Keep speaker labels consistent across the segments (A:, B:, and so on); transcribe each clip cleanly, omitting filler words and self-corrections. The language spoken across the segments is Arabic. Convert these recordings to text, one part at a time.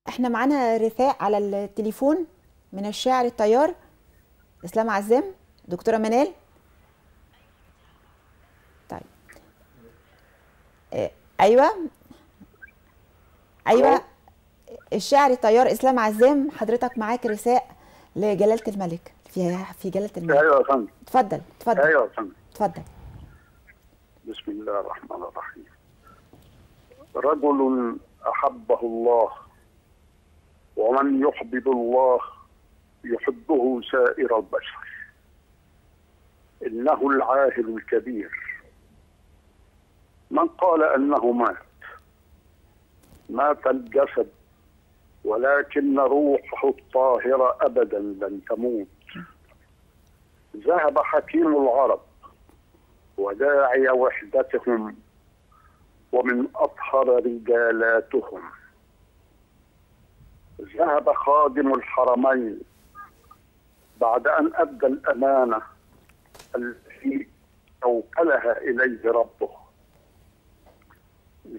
A: احنا معانا رثاء على التليفون من الشاعر الطيار اسلام عزام. دكتورة منال. طيب. ايوه ايوه، الشاعر الطيار اسلام عزام، حضرتك معاك رثاء لجلالة الملك في جلالة الملك.
B: ايوه يا فندم.
A: اتفضل اتفضل.
B: ايوه يا فندم.
A: اتفضل.
B: بسم الله الرحمن الرحيم. رجل احبه الله، ومن يحبب الله يحبه سائر البشر. انه العاهل الكبير. من قال انه مات الجسد، ولكن روحه الطاهرة ابدا لن تموت. ذهب حكيم العرب وداعي وحدتهم، ومن أطهر رجالاتهم. ذهب خادم الحرمين بعد أن أدى الأمانة التي أوكلها إليه ربه.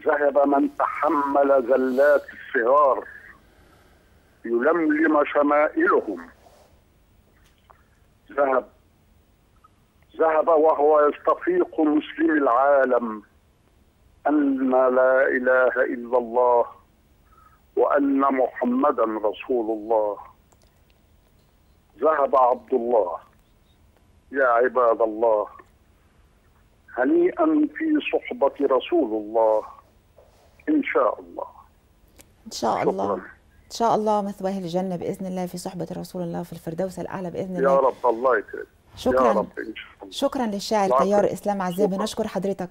B: ذهب من تحمل زلات الصغار يلملم شمائلهم. ذهب وهو يستفيق مسلم العالم أن لا إله إلا الله وأن محمدا رسول الله. ذهب عبد الله. يا عباد الله، هنيئا في صحبة رسول الله إن شاء الله.
A: ان شاء الله. ان شاء الله مثواه الجنة بإذن الله في صحبة رسول الله في الفردوس الأعلى بإذن الله.
B: يا رب الله يكرمك.
A: شكرا.
B: يا رب إن شاء الله.
A: شكرا للشاعر الطيار اسلام عزام، بنشكر حضرتك.